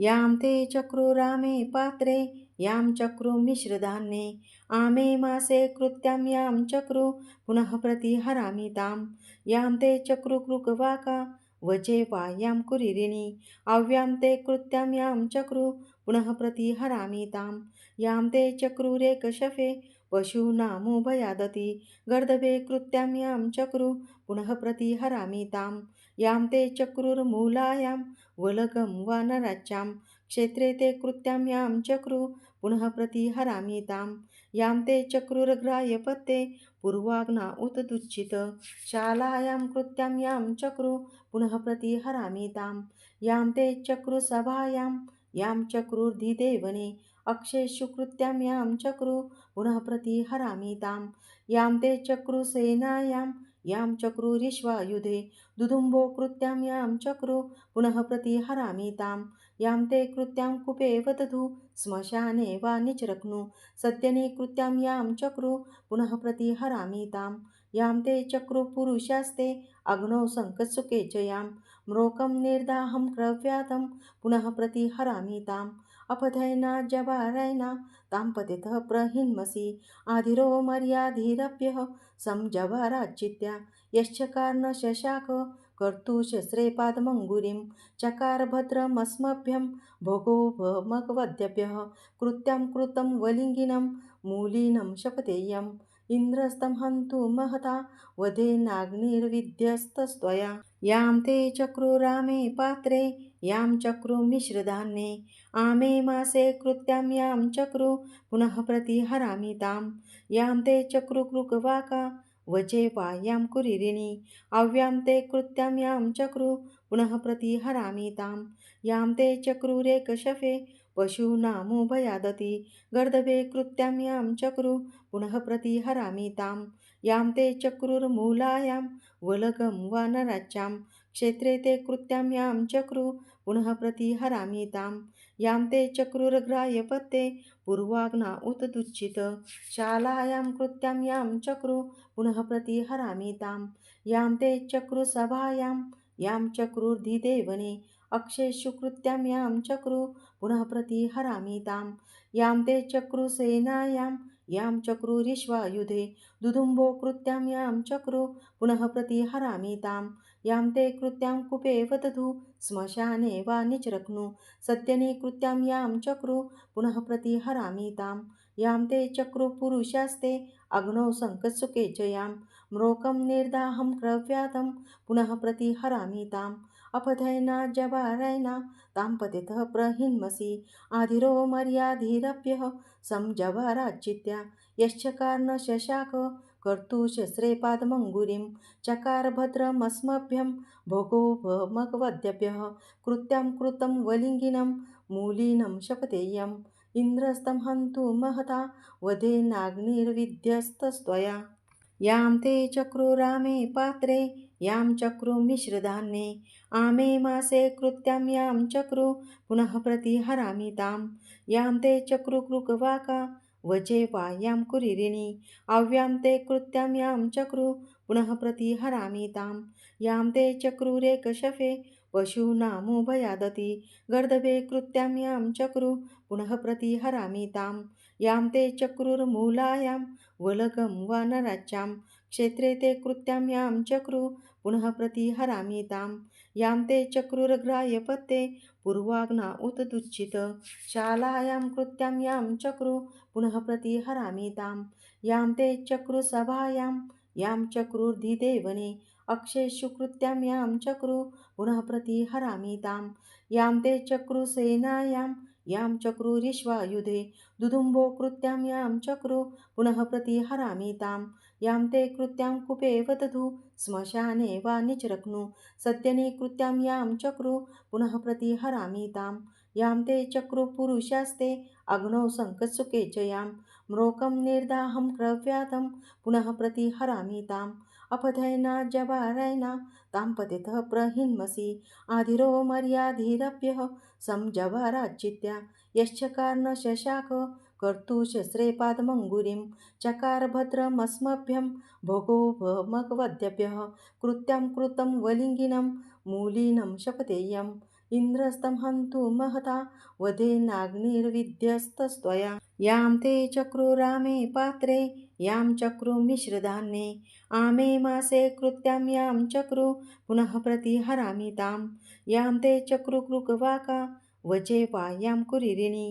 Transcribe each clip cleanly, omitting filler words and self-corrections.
यां ते चक्रुरामे पात्रे यां चक्रुमिश्रधान्ये आमे मासे कृत्यां यां चक्रू पुनः प्रतिहरामि तां यां ते चक्रुकृकवाका वचे वायां कुरिरिणि अव्यां ते कृत्यां यां चक्रू पुनः प्रतिहरामि तां यां ते चक्रुरेकशफे पशूनामुभयादति गर्दभे कृत्यां यां चक्रू पुनः प्रतिहरामि तां यां ते चक्रुर्मूलायां वलगं वानराच्चां क्षेत्रे ते कृत्यां यां चक्रू पुनः प्रतिहरामि तां यां ते चक्रुर्ग्राह्यपत्ते पूर्वाग्ना उत दुच्छित शालायां कृत्यां यां चक्रू पुनः प्रतिहरामि तां यां ते चक्रुसभायां यां चक्रुर्धिदेवने अक्षेषु कृत्यां यां चक्रू पुनः प्रतिहरामि तां यां ते चक्रुसेनायां यां चक्रुरिश्वायुधे दुदुम्बो कृत्यां यां चक्रू पुनः प्रतिहरामि तां यां ते कृत्यां कुपे वदधु श्मशाने वा निचरक्नु सत्यने कृत्यां यां चक्रू पुनः प्रतिहरामि तां यां ते चक्रुपुरुषास्ते अग्नौ सङ्कत्सुके च यां म्रोकं निर्दाहं क्रव्यातं पुनः प्रतिहरामि ताम् अपथैना जवारैना तां पतितः प्रहिन्मसि आधिरो मर्याधिरप्यः संजवाराच्चित्या यश्चकार न शशाक कर्तुशस्त्रे चकार भद्रमस्मभ्यं भोगो भमकवद्यभ्यः कृत्यां कृतं वलिङ्गिनं मूलिनं शपथेयम् इन्द्रस्तं हन्तु महता वधेनाग्निर्विध्यस्तस्त्वया यां ते चक्रुरामे पात्रे यां चक्रुमिश्रधान्ये आमे मासे कृत्यां यां चक्रू पुनः प्रतिहरामि तां यां ते चक्रुकृकवाका वचे वायां कुरिरिणि अव्यां ते कृत्यां यां चक्रू पुनः प्रतिहरामि तां यां ते चक्रुरेकशफे पशूनामुभयादति गर्दभे कृत्यां यां चक्रू पुनः प्रतिहरामि तां यां ते चक्रुर्मूलायां वलगं वानराच्चां क्षेत्रे ते कृत्यां यां चक्रू पुनः प्रतिहरामि तां यां ते चक्रुर्ग्राह्यपत्ते पूर्वाग्ना उत दुच्छित शालायां कृत्यां यां चक्रू पुनः प्रतिहरामि तां यां ते चक्रुसभायां यां चक्रुर्धिदेवने अक्षेषु कृत्यां यां चक्रू पुनः प्रतिहरामि तां यां ते चक्रुसेनायां यां चक्रुरिश्वायुधे दुदुम्बो कृत्यां यां चक्रू पुनः प्रतिहरामि तां यां ते कृत्यां कुपे वदधु श्मशाने वा निचरक्नु सत्यने कृत्यां यां चक्रू पुनः प्रतिहरामि तां यां ते चक्रुपुरुषास्ते अग्नौ सङ्कत्सुके च यां म्रोकं निर्दाहं क्रव्यातं पुनः प्रतिहरामि ताम् अपथैना जवारैना तां पतितः प्रहिन्मसि आधिरो मर्याधिरप्यः संजवाराच्चित्या यश्चकार न शशाक कर्तुशस्त्रे चकार भद्रमस्मभ्यं भोगो भमकवद्यभ्यः कृत्यां कृतं वलिङ्गिनं मूलिनं शपथेयम् इन्द्रस्तं हन्तु महता वधेनाग्निर्विध्यस्तस्त्वया यां ते चक्रुरामे पात्रे यां चक्रुमिश्रधान्ये आमे मासे कृत्यां यां चक्रू पुनः प्रतिहरामि तां यां ते चक्रुकृकवाका वचे वायां कुरिरिणि अव्यां ते कृत्यां यां चक्रू पुनः प्रतिहरामि तां यां ते चक्रुरेकशफे पशूनामुभयादति गर्दभे कृत्यां यां चक्रू पुनः प्रतिहरामि तां यां ते चक्रुर्मूलायां वलगं वानराच्चां क्षेत्रे ते कृत्यां यां चक्रू पुनः प्रतिहरामि तां यां ते चक्रुर्ग्राह्यपत्ते पूर्वाग्ना उत दुच्छित शालायां कृत्यां यां चक्रू पुनः प्रतिहरामि तां यां ते चक्रुसभायां यां चक्रुर्धिदेवने अक्षेषु कृत्यां यां चक्रू पुनः प्रतिहरामि तां यां ते चक्रुसेनायां यां चक्रुरिश्वायुधे दुदुम्बो कृत्यां यां चक्रू पुनः प्रतिहरामि तां यां ते कृत्यां कुपे वदधु श्मशाने वा निचरक्नु सत्यने कृत्यां यां चक्रू पुनः प्रतिहरामि तां यां ते चक्रुपुरुषास्ते अग्नौ सङ्कत्सुके च यां म्रोकं निर्दाहं क्रव्यातं पुनः प्रतिहरामि ताम् अपथैना जवारैना तां पतितः प्रहिन्मसि आधिरो मर्याधिरप्यः संजवाराच्चित्या यश्चकार न शशाक कर्तुशस्त्रे चकार भद्रमस्मभ्यं भोगो भमकवद्यभ्यः कृत्यां कृतं वलिङ्गिनं मूलिनं शपथेयम् इंद्रस्तं हन्तु महता वधेनाग्निर्विध्यस्तस्त्वया यां ते चक्रुरामे पात्रे यां चक्रुमिश्रधान्ये आमे मासे कृत्यां यां चक्रु पुनः प्रतिहरामि तां यां ते चक्रुकृकवाका वचे वायां कुरिरिणि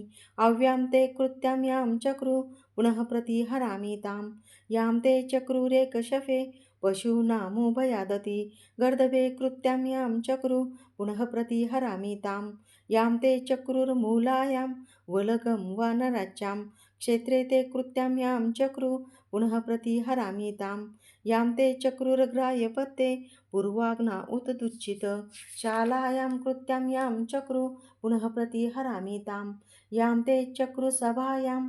अव्यां ते कृत्यां यां चक्रु पुनः प्रतिहरामि तां यां ते चक्रुरेकशफे पशूनामुभयादति गर्दभे कृत्यां यां चक्रु पुनः प्रतिहरामि तां यां ते चक्रुर्मूलायां वलगं वानराच्यां क्षेत्रे ते कृत्यां यां चक्रु पुनः प्रतिहरामि तां यां ते चक्रुर्ग्राह्यपत्ते पूर्वाग्ना उत दुच्छित शालायां कृत्यां यां चक्रु पुनः प्रतिहरामि तां यां ते चक्रुसभायां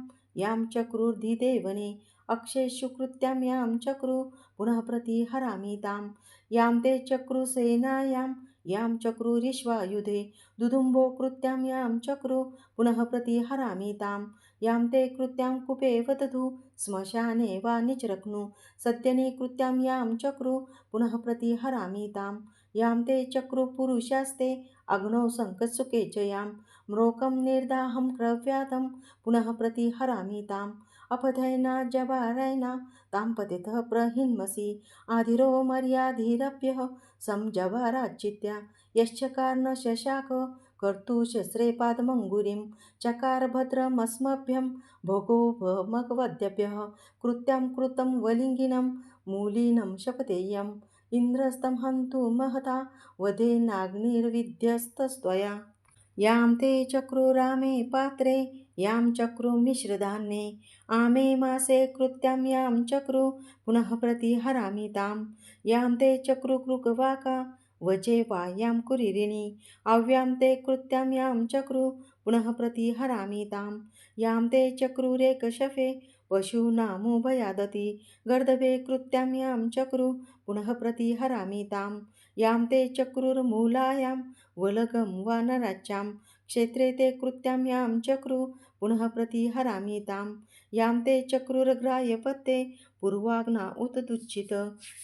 यां चक्रुर्धिदेवने अक्षेषु कृत्यां यां चक्रु पुनः प्रतिहरामि तां यां ते चक्रुसेनायां यां चक्रुरिश्वायुधे दुदुम्बो कृत्यां यां चक्रु पुनः प्रतिहरामि तां यां ते कृत्यां कुपे वदधु श्मशाने वा निचरक्नु सत्यने कृत्यां यां चक्रु पुनः प्रतिहरामि तां यां ते चक्रुपुरुषास्ते अग्नौ सङ्कत्सुके च यां म्रोकं निर्दाहं क्रव्यातं पुनः प्रतिहरामि ताम् अपथैना जवारैना तां पतितः प्रहिन्मसि आधिरो मर्याधिरप्यः संजवाराच्चित्या यश्चकार न शशाक कर्तुशस्त्रे पादमङ्गुरिं चकार भद्रमस्मभ्यं भोगोपमकवद्यभ्यः कृत्यां कृतं वलिङ्गिनं मूलिनं शपथेयम् इंद्रस्तं हन्तु महता वधेनाग्निर्विध्यस्तस्त्वया यां ते चक्रुरामे पात्रे यां चक्रुमिश्रधान्ये आमे मासे कृत्यां यां चक्रु पुनः प्रतिहरामि तां यां ते चक्रुकृकवाका वचे वायां कुरिरिणि अव्यां ते कृत्यां यां चक्रु पुनः प्रतिहरामि तां यां ते चक्रुरेकशफे पशूनामुभयादति गर्दभे कृत्यां यां चक्रु पुनः प्रतिहरामि तां यां ते चक्रुर्मूलायां वलगं वानराच्यां क्षेत्रे ते कृत्यां यां चक्रु पुनः प्रतिहरामि तां यां ते चक्रुर्ग्राह्यपत्ते पूर्वाग्ना उत दुच्छित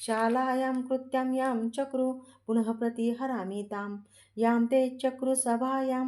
शालायां कृत्यां यां चक्रु पुनः प्रतिहरामि तां यां ते चक्रुसभायां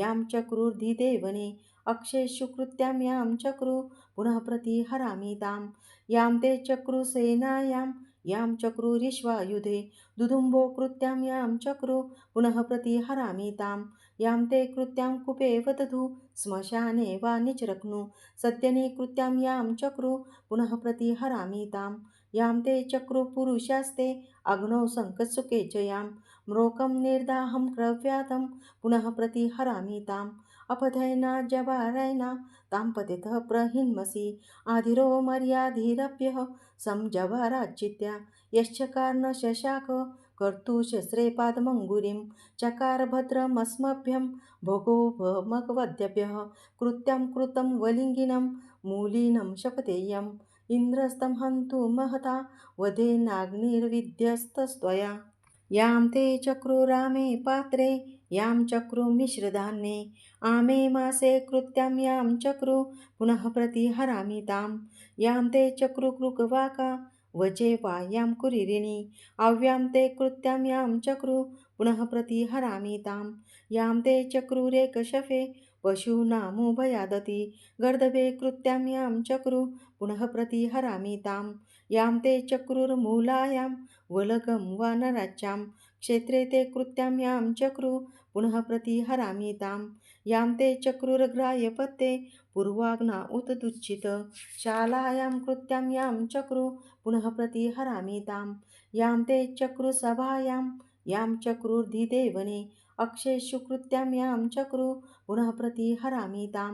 यां चक्रुर्धिदेवने अक्षेषु कृत्यां यां चक्रु पुनः प्रतिहरामि तां यां ते चक्रुसेनायां यां चक्रुरिश्वायुधे दुदुम्बो कृत्यां यां चक्रु पुनः प्रतिहरामि तां यां ते कृत्यां कुपे वदधु श्मशाने वा निचरक्नु सत्यने कृत्यां यां चक्रु पुनः प्रतिहरामि तां यां ते चक्रुपुरुषास्ते अग्नौ सङ्कत्सुके च यां म्रोकं निर्दाहं क्रव्यातं पुनः प्रतिहरामि ताम् अपथैना जवारैना तां पतितः प्रहिन्मसि आधिरो मर्याधिरप्यः संजवाराच्चित्या यश्चकार न शशाक कर्तुशस्त्रे पादमङ्गुरिं चकार भद्रमस्मभ्यं भोगोपमकवद्यभ्यः कृत्यां कृतं वलिङ्गिनं मूलिनं शपथेयम् इंद्रस्तं हन्तु महता वधेनाग्निर्विध्यस्तस्त्वया यां ते चक्रुरामे पात्रे यां चक्रुमिश्रधान्ये आमे मासे कृत्यां यां चक्रु पुनः प्रतिहरामि तां यां ते चक्रुकृकवाका वचे वायां कुरिरिणि अव्यां ते कृत्यां यां चक्रु पुनः प्रतिहरामि तां यां ते चक्रुरेकशफे पशूनामुभयादति गर्दभे कृत्यां यां चक्रु पुनः प्रतिहरामि तां यां ते चक्रुर्मूलायां वलगं वानराच्यां क्षेत्रे ते कृत्यां यां चक्रु पुनः प्रतिहरामि तां यां ते चक्रुर्ग्राह्यपत्ते पूर्वाग्ना उत दुच्छित शालायां कृत्यां यां चक्रु पुनः प्रतिहरामि तां यां ते चक्रुसभायां यां चक्रुर्धिदेवने अक्षेषु कृत्यां यां चक्रु पुनः प्रतिहरामि तां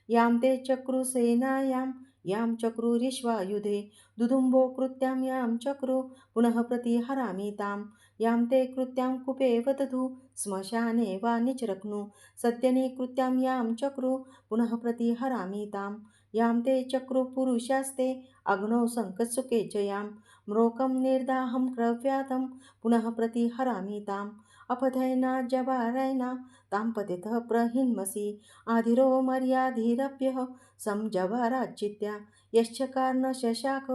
यां ते चक्रुसेनायां यां चक्रुरिश्वायुधे दुदुम्बो कृत्यां यां चक्रु पुनः प्रतिहरामि तां यां ते कृत्यां कुपे वदधु श्मशाने वा निचरक्नु सत्यने कृत्यां यां चक्रु पुनः प्रतिहरामि तां यां ते चक्रुपुरुषास्ते अग्नौ सङ्कत्सुके च यां म्रोकं निर्दाहं क्रव्यातं पुनः प्रतिहरामि ताम् अपथैना जवारैना तां पतितः प्रहिन्मसि आधिरो मर्याधिरप्यः संजवाराच्चित्या यश्चकार न शशाक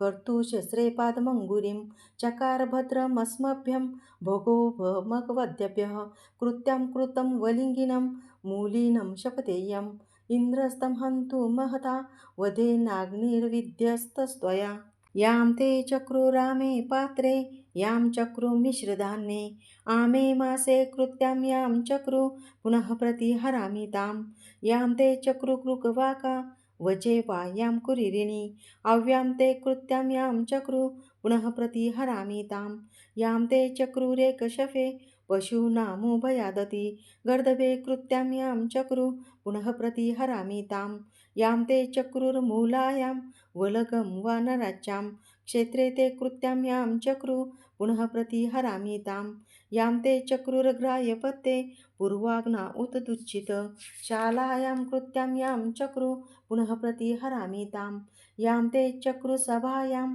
कर्तुशस्त्रे पादमङ्गुरिं चकार भद्रमस्मभ्यं भोगोपमकवद्यभ्यः कृत्यं कृतं वलिङ्गिनं मूलीनं शपथेयम् इन्द्रस्तं हन्तु महता वधेनाग्निर्विध्यस्तस्त्वया यां ते चक्रुरामे पात्रे यां चक्रुमिश्रधान्ये आमे मासे कृत्यां यां चक्रु पुनः प्रतिहरामि तां यां ते चक्रुकृकवाका वजे वा यां कुरिरिणि अव्यां ते कृत्यां यां चक्रु पुनः प्रतिहरामि तां यां ते चक्रुरेकशफे पशूनामुभयादति गर्दभे कृत्यां यां चक्रु पुनः प्रतिहरामि तां यां ते चक्रुर्मूलायां वलगं वानराच्चां क्षेत्रे ते कृत्यां यां चक्रु पुनः प्रतिहरामि तां यां ते चक्रुर्ग्राह्यपत्ते पूर्वाग्ना उत दुच्छित शालायां कृत्यां यां चक्रु पुनः प्रतिहरामि तां यां ते चक्रुसभायां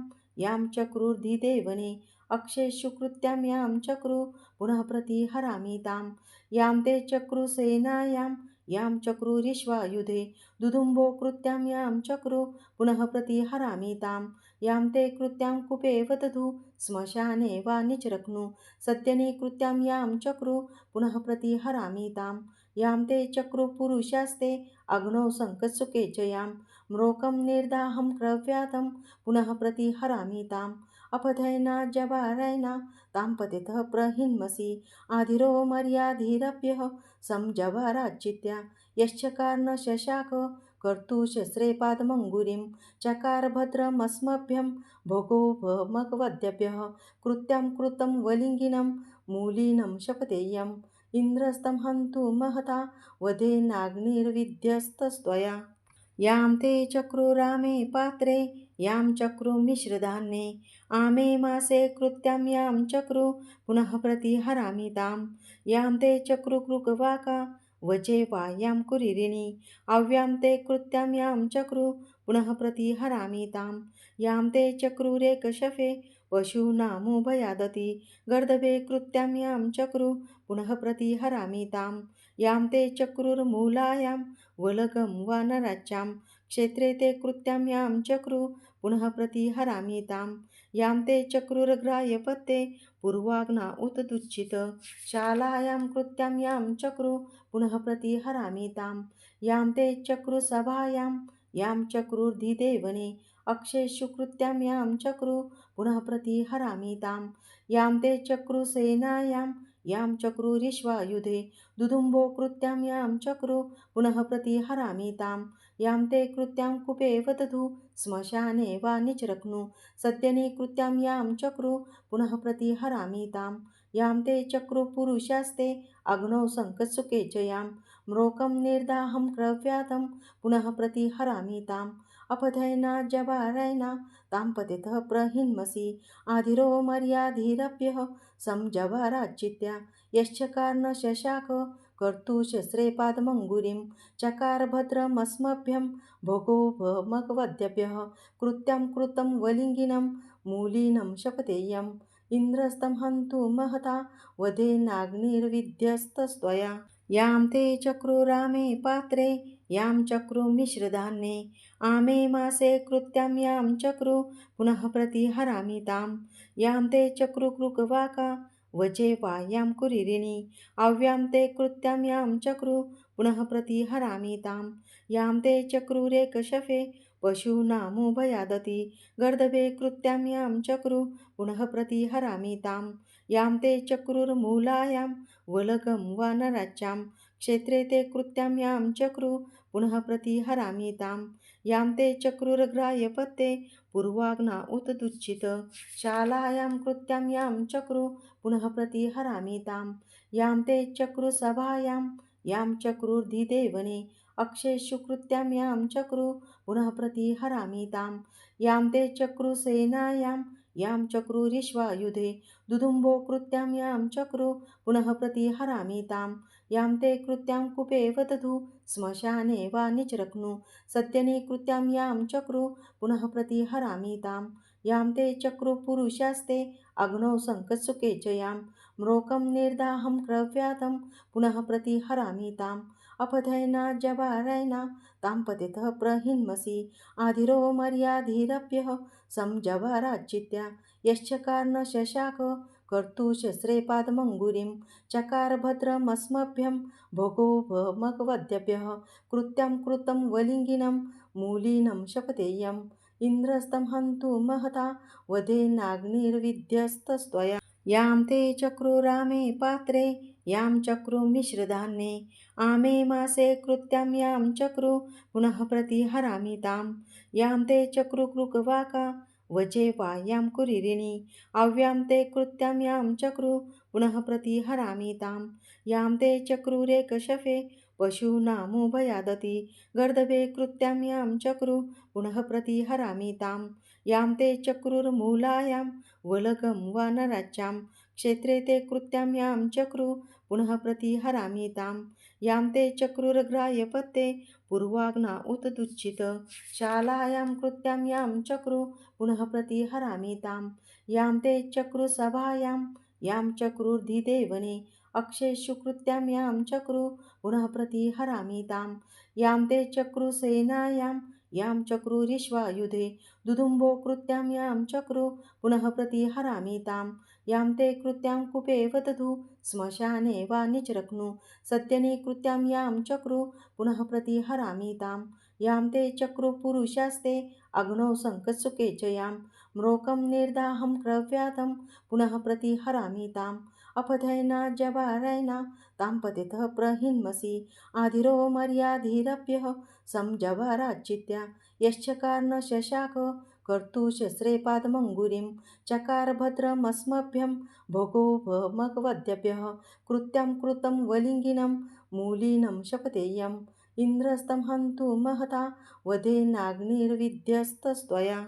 यां चक्रुर्धिदेवने अक्षेषु कृत्यां यां चक्रु पुनः प्रतिहरामि तां यां ते चक्रुसेनायां यां चक्रुरिश्वायुधे दुदुम्बो कृत्यां यां चक्रु पुनः प्रतिहरामि तां यां ते कृत्यां कुपे वदधु श्मशाने वा निचरक्नु सत्यने कृत्यां यां चक्रु पुनः प्रतिहरामि तां यां ते चक्रुपुरुषास्ते अग्नौ सङ्कत्सुके च यां म्रोकं निर्दाहं क्रव्यातं पुनः प्रतिहरामि ताम् अपधयना जवारयना तां पतितः प्रहिन्मसि आधिरो मर्याधिरभ्यः संजवाराच्चित्या यश्चकार न शशाक कर्तुशस्त्रे पादमङ्गुरिं चकार भद्रमस्मभ्यं भोगोपमकवद्यभ्यः कृत्यां कृतं वलिङ्गिनं मूलीनं शपथेयम् इन्द्रस्तं हन्तु महता वधेनाग्निर्विध्यस्तस्त्वया यां ते चक्रुरामे पात्रे यां चक्रुमिश्रधान्ये आमे मासे कृत्यां यां चक्रु पुनः प्रतिहरामि तां यां ते चक्रुकृकवाका वजे वा यां कुरिरिणि अव्यां ते कृत्यां यां चक्रु पुनः प्रतिहरामि तां यां ते चक्रुरेकशफे पशूनामुभयादति गर्दभे कृत्यां यां चक्रु पुनः प्रतिहरामि तां यां ते चक्रुर्मूलायां वलगं वानराच्चां क्षेत्रे ते कृत्यां यां चक्रु पुनः प्रतिहरामि तां यां ते चक्रुर्ग्राह्यपत्ते पूर्वाग्ना उत दुच्छित शालायां कृत्यां यां चक्रु पुनः प्रतिहरामि तां यां ते चक्रुसभायां यां चक्रुर्धिदेवने अक्षेषु कृत्यां यां चक्रु पुनः प्रतिहरामि तां यां ते चक्रुसेनायां यां चक्रुरिश्वायुधे दुदुम्बो कृत्यां यां चक्रु पुनः प्रतिहरामि तां यां ते कृत्यां कुपे वदधु श्मशाने वा निचरक्नु सत्यने कृत्यां यां चक्रु पुनः प्रतिहरामि तां यां ते चक्रुपुरुषास्ते अग्नौ सङ्कत्सुके च यां म्रोकं निर्दाहं क्रव्यातं पुनः प्रतिहरामि ताम् अपधयना जवारयना तां पतितः प्रहिन्मसि आधिरो मर्याधिरभ्यः संजवाराच्चित्या यश्चकार न शशाक कर्तुशस्त्रे पादमङ्गुरिं चकार भद्रमस्मभ्यं भोगोपमकवद्यभ्यः कृत्यां कृतं वलिङ्गिनं मूलीनं शपथेयम् इन्द्रस्तं हन्तु महता वधेनाग्निर्विध्यस्तस्त्वया यां ते चक्रुरामे पात्रे यां चक्रुमिश्रधान्ये आमे मासे कृत्यां यां चक्रु पुनः प्रतिहरामि तां यां ते चक्रुकृकवाका वजे वा यां कुरिरिणि अव्यां ते कृत्यां यां चक्रु पुनः प्रतिहरामि तां यां ते चक्रुरेकशफे पशूनामुभयादति गर्दभे कृत्यां यां चक्रु पुनः प्रतिहरामि तां यां ते चक्रुर्मूलायां वलगं वानराच्चां क्षेत्रे ते कृत्यां यां चक्रु पुनः प्रतिहरामि तां यां ते चक्रुर्ग्राह्यपत्ते पूर्वाग्ना उत दुच्छित शालायां कृत्यां यां चक्रु पुनः प्रतिहरामि तां यां ते चक्रुसभायां यां चक्रुर्धिदेवने अक्षेषु कृत्यां यां चक्रु पुनः प्रतिहरामि तां यां ते चक्रुसेनायां यां चक्रुरिश्वायुधे दुदुम्बो कृत्यां यां चक्रु पुनः प्रतिहरामि तां यां ते कृत्यां कुपे वदधु श्मशाने वा निचरक्नु सत्यने कृत्यां यां चक्रु पुनः प्रतिहरामि तां यां ते चक्रुपुरुषास्ते अग्नौ सङ्कत्सुके च यां म्रोकं निर्दाहं क्रव्यातं पुनः प्रतिहरामि ताम् अपधैनाज्यवारैना तां पतितः प्रहिन्मसि आधिरो मर्याधिरप्यः संजवाराच्चित्या यश्चकारन शशाक कर्तुशस्त्रे चकार भद्रमस्मभ्यं भोगो भमकवद्यभ्यः कृत्यं कृतं वलिङ्गिनं मूलीनं शपथेयम् इन्द्रस्तं हन्तु महता वधेनाग्निर्विध्यस्तस्त्वया यां ते चक्रुरामे पात्रे यां चक्रुमिश्रधान्ये आमे मासे कृत्यां यां चक्रु पुनः प्रतिहरामि तां यां ते चक्रुकृकवाका वजे वायां कुरिरिणि अव्यां ते कृत्यां यां चक्रु पुनः प्रतिहरामि तां यां ते चक्रुरेकशफे पशूनामुभयादति गर्दभे कृत्यां यां चक्रु पुनः प्रतिहरामि तां यां ते चक्रुर्मूलायां वलगं वानराच्यां क्षेत्रे ते कृत्यां यां चक्रु पुनः प्रतिहरामि तां यां ते चक्रुर्ग्राह्यपत्ते पूर्वाग्ना उत दुच्छित शालायां कृत्यां यां चक्रु पुनः प्रतिहरामि तां यां ते चक्रुसभायां यां चक्रुर्धिदेवने अक्षेषु कृत्यां यां चक्रु पुनः प्रतिहरामि तां यां ते चक्रुसेनायां यां चक्रुरिश्वायुधे दुदुम्बो कृत्यां यां चक्रु पुनः प्रतिहरामि तां यां ते कृत्यां कूपे वदधु श्मशाने वा निचरक्नु सत्यनि कृत्यां यां चक्रु पुनः प्रतिहरामि तां यां ते चक्रुपुरुषास्ते अग्नौ सङ्कत्सुके च यां म्रोकं निर्दाहं क्रव्यातं पुनः प्रतिहरामि ताम् अपधैनाज्यवारैना तां पतितः प्रहिन्मसि आधिरो मर्याधिरप्यः संजवाराच्चित्या यश्चकारन शशाक कर्तुशस्त्रे चकार भद्रमस्मभ्यं भोगो भमकवद्यभ्यः कृत्यं कृतं वलिङ्गिनं मूलीनं शपथेयम् इन्द्रस्तं हन्तु महता वधेनाग्निर्विध्यस्तस्त्वया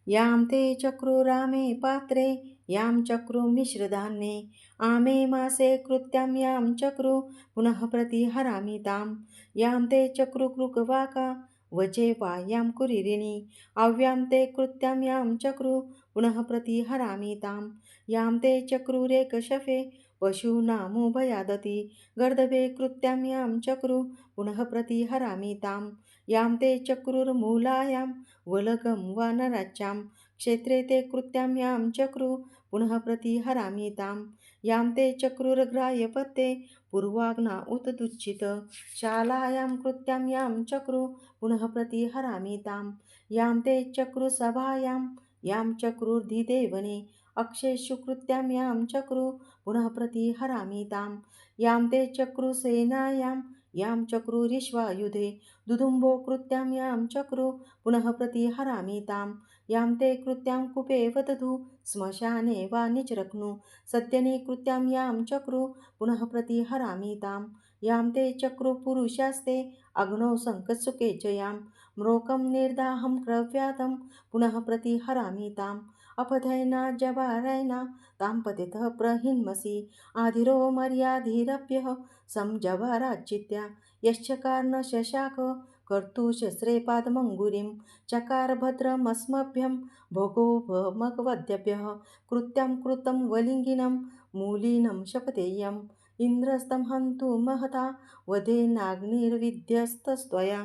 यां ते चक्रुरामे पात्रे यां चक्रुमिश्रधान्ये आमे मासे कृत्यां यां चक्रु पुनः प्रतिहरामि तां यां ते चक्रुकृकवाका वजे वायां कुरिरिणि अव्यां ते कृत्यां यां चक्रु पुनः प्रतिहरामि तां यां ते चक्रुरेकशफे पशूनामुभयादति गर्दभे कृत्यां यां चक्रु पुनः प्रतिहरामि तां यां ते चक्रुर्मूलायां वलगं वानराच्यां क्षेत्रे ते कृत्यां यां चक्रु पुनः प्रतिहरामि तां यां ते चक्रुर्ग्राह्यपत्ते पूर्वाग्ना उत दुच्छित शालायां कृत्यां यां चक्रु पुनः प्रतिहरामि तां यां ते चक्रुसभायां यां चक्रुर्धिदेवने अक्षेषु कृत्यां यां चक्रु पुनः प्रतिहरामि तां यां ते चक्रुसेनायां यां चक्रुरिश्वायुधे दुदुम्बो कृत्यां यां चक्रु पुनः प्रतिहरामि तां यां ते कृत्यां कूपे वदधु श्मशाने वा निचरक्नु सत्यनि कृत्यां यां चक्रु पुनः प्रतिहरामि तां यां ते चक्रुपुरुषास्ते अग्नौ सङ्कत्सुके च यां म्रोकं निर्दाहं क्रव्यातं पुनः प्रतिहरामि ताम् अपधैनाज्यवारैना तां पतितः प्रहिन्मसि आधिरो मर्याधिरप्यः संजवाराच्चित्या यश्चकारन शशाक कर्तुशस्त्रे चकार भद्रमस्मभ्यं भोगो भमकवद्यभ्यः कृत्यं कृतं वलिङ्गिनं मूलीनं शपथेयम् इन्द्रस्तं हन्तु महता वधेनाग्निर्विध्यस्तस्त्वया